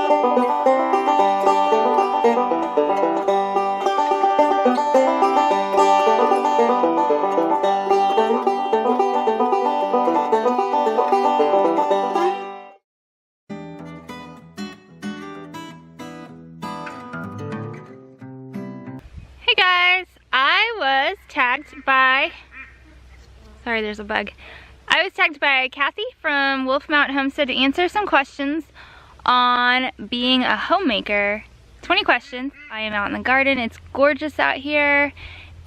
Hey guys, I was tagged by, sorry there's a bug. I was tagged by Cathy from Wolf Mountain Homestead to answer some questions on being a homemaker. 20 questions. I am out in the garden, it's gorgeous out here,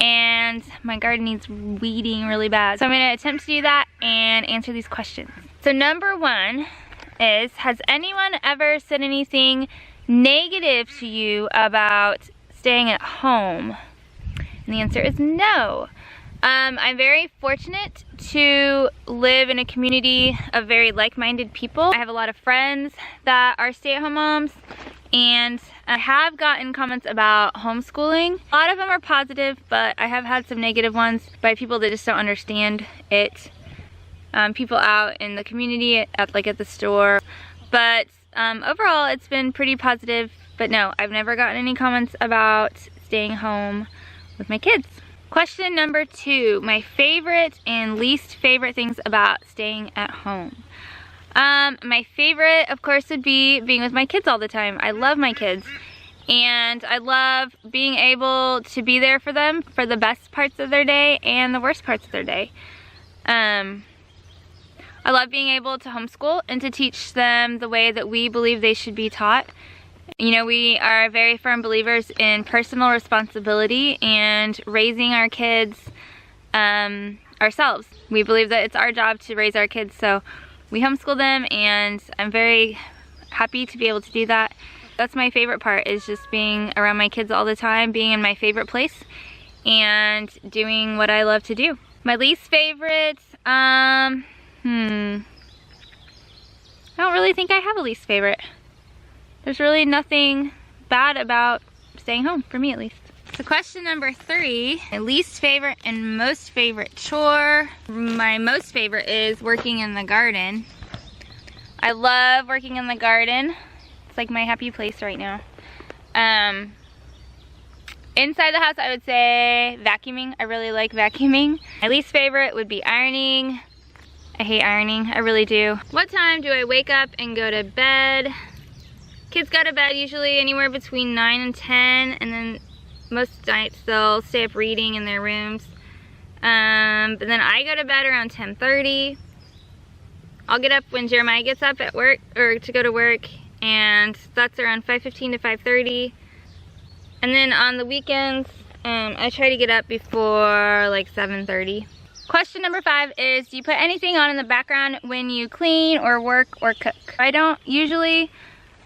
and my garden needs weeding really bad. So I'm gonna attempt to do that and answer these questions. So number one is, has anyone ever said anything negative to you about staying at home? And the answer is no. I'm very fortunate to live in a community of very like-minded people. I have a lot of friends that are stay-at-home moms, and I have gotten comments about homeschooling. A lot of them are positive, but I have had some negative ones by people that just don't understand it. People out in the community, at the store. But overall, it's been pretty positive. But no, I've never gotten any comments about staying home with my kids. Question number two, my favorite and least favorite things about staying at home. My favorite, of course, would be being with my kids all the time. I love my kids, and I love being able to be there for them for the best parts of their day and the worst parts of their day. I love being able to homeschool and to teach them the way that we believe they should be taught. You know, we are very firm believers in personal responsibility and raising our kids ourselves. We believe that it's our job to raise our kids, so we homeschool them, and I'm very happy to be able to do that. That's my favorite part, is just being around my kids all the time, being in my favorite place, and doing what I love to do. My least favorite, I don't really think I have a least favorite. There's really nothing bad about staying home, for me at least. So question number three, my least favorite and most favorite chore. My most favorite is working in the garden. I love working in the garden. It's like my happy place right now. Inside the house, I would say vacuuming. I really like vacuuming. My least favorite would be ironing. I hate ironing, I really do. What time do I wake up and go to bed? Kids go to bed usually anywhere between 9 and 10, and then most nights they'll stay up reading in their rooms. But then I go to bed around 10:30. I'll get up when Jeremiah gets up at work, or to go to work, and that's around 5:15 to 5:30. And then on the weekends, I try to get up before like 7:30. Question number five is, do you put anything on in the background when you clean or work or cook? I don't usually,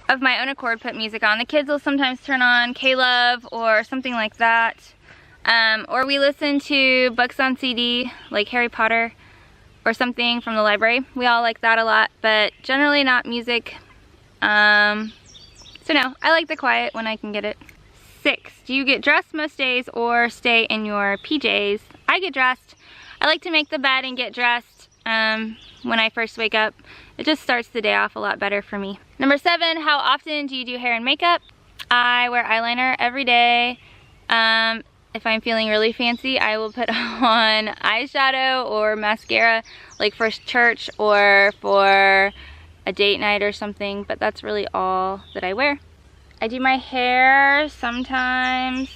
of my own accord, put music on. The kids will sometimes turn on K-Love or something like that. Or we listen to books on CD, like Harry Potter or something from the library. We all like that a lot, but generally not music. So no, I like the quiet when I can get it. 6, do you get dressed most days or stay in your PJs? I get dressed. I like to make the bed and get dressed when I first wake up. It just starts the day off a lot better for me. Number 7, how often do you do hair and makeup? I wear eyeliner every day. If I'm feeling really fancy, I will put on eyeshadow or mascara, like for church or for a date night or something, but that's really all that I wear. I do my hair sometimes,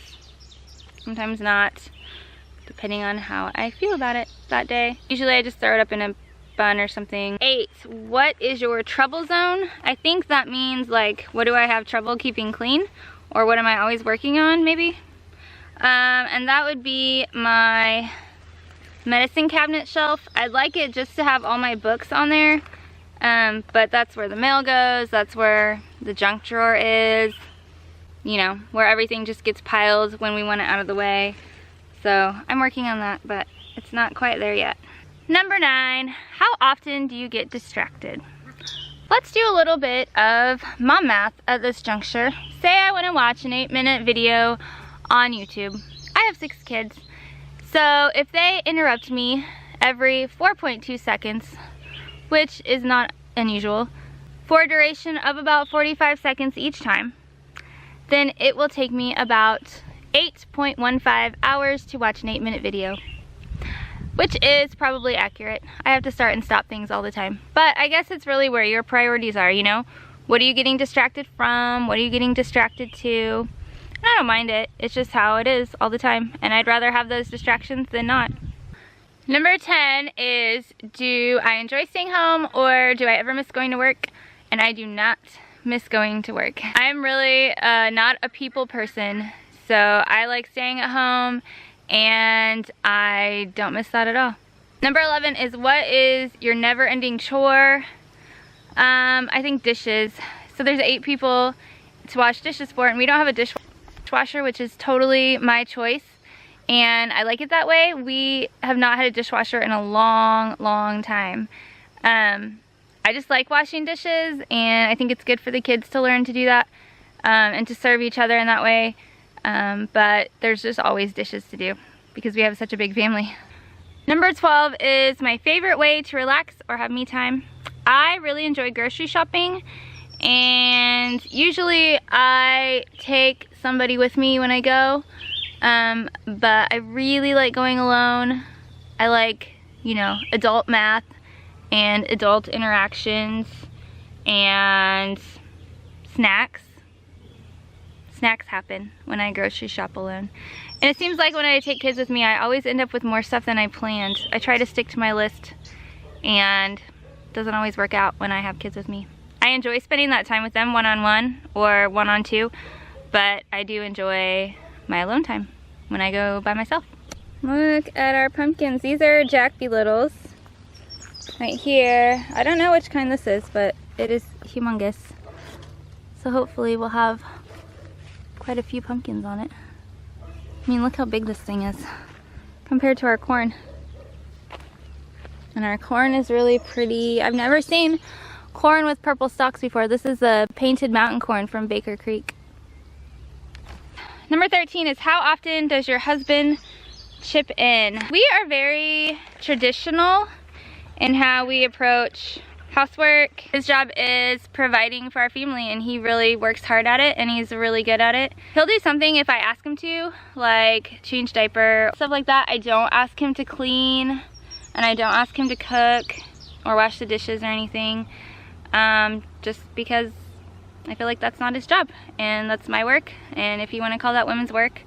sometimes not, depending on how I feel about it that day. Usually I just throw it up in a bun or something. 8, what is your trouble zone? I think that means like, what do I have trouble keeping clean? Or what am I always working on, maybe? And that would be my medicine cabinet shelf. I'd like it just to have all my books on there, but that's where the mail goes, that's where the junk drawer is, you know, where everything just gets piled when we want it out of the way. So I'm working on that, but it's not quite there yet. Number 9, how often do you get distracted? Let's do a little bit of mom math at this juncture. Say I want to watch an 8-minute video on YouTube. I have 6 kids. So if they interrupt me every 4.2 seconds, which is not unusual, for a duration of about 45 seconds each time, then it will take me about 8.15 hours to watch an 8-minute video, which is probably accurate. I have to start and stop things all the time. But I guess it's really where your priorities are, you know? What are you getting distracted from? What are you getting distracted to? And I don't mind it. It's just how it is all the time. And I'd rather have those distractions than not. Number 10 is, do I enjoy staying home or do I ever miss going to work? And I do not miss going to work. I'm really not a people person, so I like staying at home and I don't miss that at all. Number 11 is, what is your never-ending chore? I think dishes. So there's 8 people to wash dishes for, and we don't have a dishwasher, which is totally my choice. And I like it that way. We have not had a dishwasher in a long time. I just like washing dishes, and I think it's good for the kids to learn to do that and to serve each other in that way. But there's just always dishes to do because we have such a big family. Number 12 is my favorite way to relax or have me time. I really enjoy grocery shopping, and usually I take somebody with me when I go. But I really like going alone. I like, you know, adult math and adult interactions and snacks. Snacks happen when I grocery shop alone. And it seems like when I take kids with me, I always end up with more stuff than I planned. I try to stick to my list, and it doesn't always work out when I have kids with me. I enjoy spending that time with them one-on-one or one-on-two, but I do enjoy my alone time when I go by myself. Look at our pumpkins. These are Jack Be Littles right here. I don't know which kind this is, but it is humongous. So hopefully we'll have quite a few pumpkins on it. I mean, look how big this thing is compared to our corn. And our corn is really pretty. I've never seen corn with purple stalks before. This is the painted mountain corn from Baker Creek. Number 13 is, how often does your husband chip in? We are very traditional in how we approach housework. His job is providing for our family, and he really works hard at it, and he's really good at it. He'll do something if I ask him to, like change diaper, stuff like that. I don't ask him to clean, and I don't ask him to cook or wash the dishes or anything, just because I feel like that's not his job, and that's my work. And if you want to call that women's work,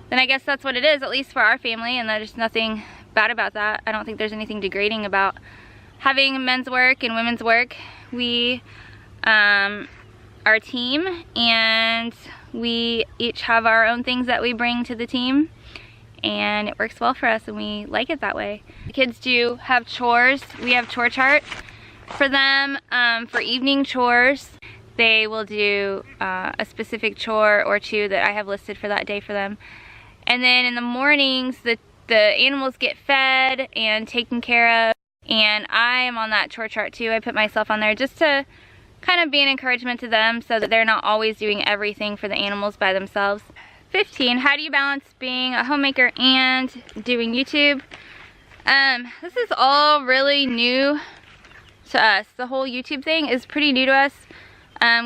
then I guess that's what it is, at least for our family, and there's nothing bad about that. I don't think there's anything degrading about having men's work and women's work. We are a team, and we each have our own things that we bring to the team, and it works well for us, and we like it that way. The kids do have chores. We have chore chart for them. For evening chores, they will do a specific chore or two that I have listed for that day for them. And then in the mornings, the animals get fed and taken care of, and I am on that chore chart too. I put myself on there just to kind of be an encouragement to them so that they're not always doing everything for the animals by themselves. 15, how do you balance being a homemaker and doing YouTube? This is all really new to us. The whole YouTube thing is pretty new to us.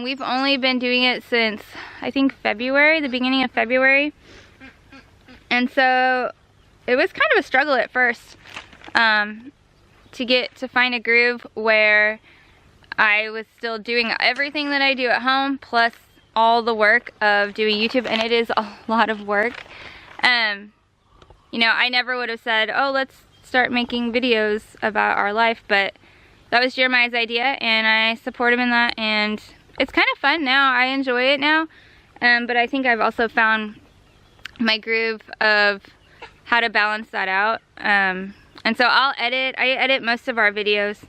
We've only been doing it since, I think, February, the beginning of February. And so it was kind of a struggle at first to find a groove where I was still doing everything that I do at home plus all the work of doing YouTube, and it is a lot of work. You know, I never would have said, oh, let's start making videos about our life, but that was Jeremiah's idea, and I support him in that, and it's kind of fun now. I enjoy it now, but I think I've also found my groove of how to balance that out. And so I edit most of our videos,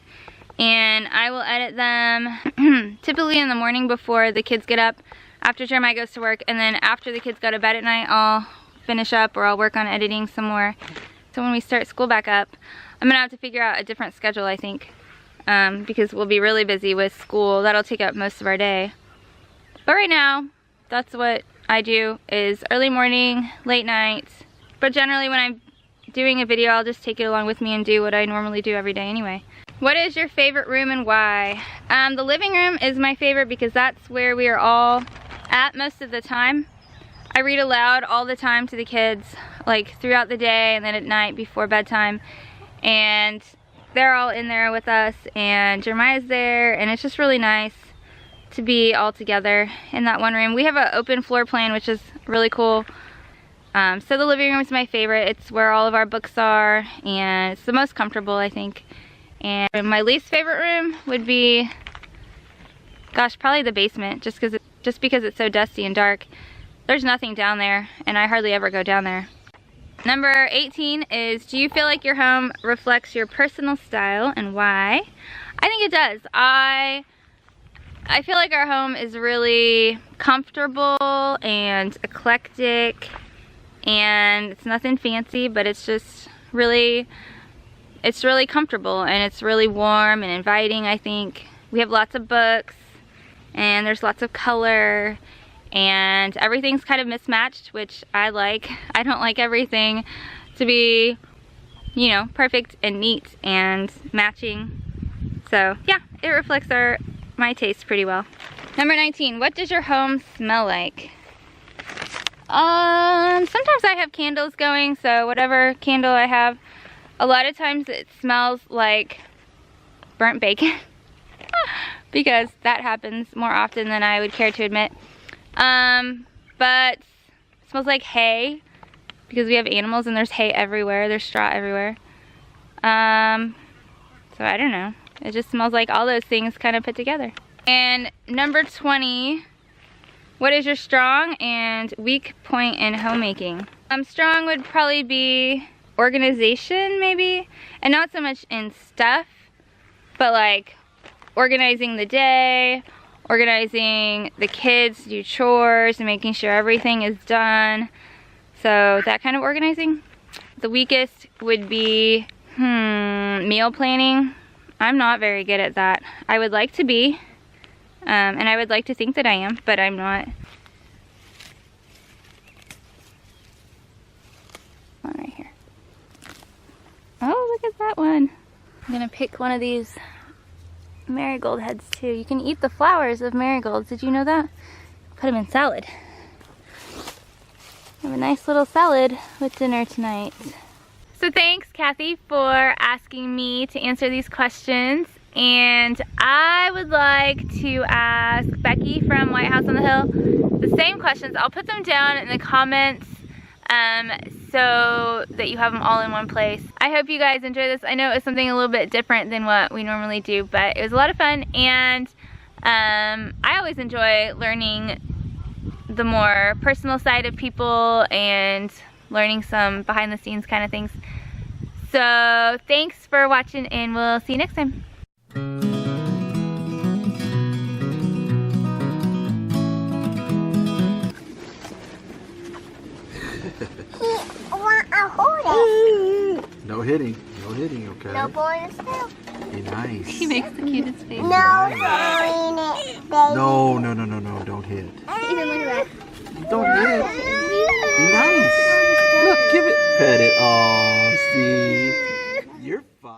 and I will edit them typically in the morning before the kids get up, after Jeremiah goes to work, and then after the kids go to bed at night, I'll finish up or I'll work on editing some more. So when we start school back up, I'm gonna have to figure out a different schedule, I think, because we'll be really busy with school. That'll take up most of our day. But right now, that's what I do, is early morning, late nights. But generally when I'm doing a video, I'll just take it along with me and do what I normally do every day anyway. What is your favorite room and why? The living room is my favorite because that's where we are all at most of the time. I read aloud all the time to the kids, like throughout the day and then at night before bedtime. And they're all in there with us, and Jeremiah's there, and it's just really nice to be all together in that one room. We have an open floor plan, which is really cool. So the living room is my favorite. It's where all of our books are, and it's the most comfortable, I think. And my least favorite room would be, gosh, probably the basement, just because it's so dusty and dark. There's nothing down there, and I hardly ever go down there. Number 18 is, do you feel like your home reflects your personal style and why? I think it does. I feel like our home is really comfortable and eclectic, and it's nothing fancy, but it's just really, it's really comfortable, and it's really warm and inviting, I think. We have lots of books, and there's lots of color, and everything's kind of mismatched, which I like. I don't like everything to be, you know, perfect and neat and matching. So yeah, it reflects my taste pretty well. Number 19, what does your home smell like? Sometimes I have candles going, so whatever candle I have, a lot of times it smells like burnt bacon because that happens more often than I would care to admit. But it smells like hay because we have animals and there's hay everywhere, there's straw everywhere. So I don't know, it just smells like all those things kind of put together. And number 20, what is your strong and weak point in homemaking? Strong would probably be organization, maybe, and not so much in stuff, but like organizing the day, organizing the kids to do chores, and making sure everything is done. So that kind of organizing. The weakest would be meal planning. I'm not very good at that. I would like to be, and I would like to think that I am, but I'm not. One right here. Oh, look at that one. I'm gonna pick one of these marigold heads too. You can eat the flowers of marigolds. Did you know that? Put them in salad. Have a nice little salad with dinner tonight. So thanks, Cathy, for asking me to answer these questions. And I would like to ask Becky from White House on the Hill the same questions. I'll put them down in the comments so that you have them all in one place. I hope you guys enjoy this. I know it was something a little bit different than what we normally do, but it was a lot of fun, and I always enjoy learning the more personal side of people and learning some behind the scenes kind of things. So thanks for watching, and we'll see you next time. No hitting, okay? No blowing his tail. Be nice. He makes the cutest face. No blowing it, baby. No, don't hit. Even look at that. Don't hit. Be nice. Look, give it, pet it. Aw, see.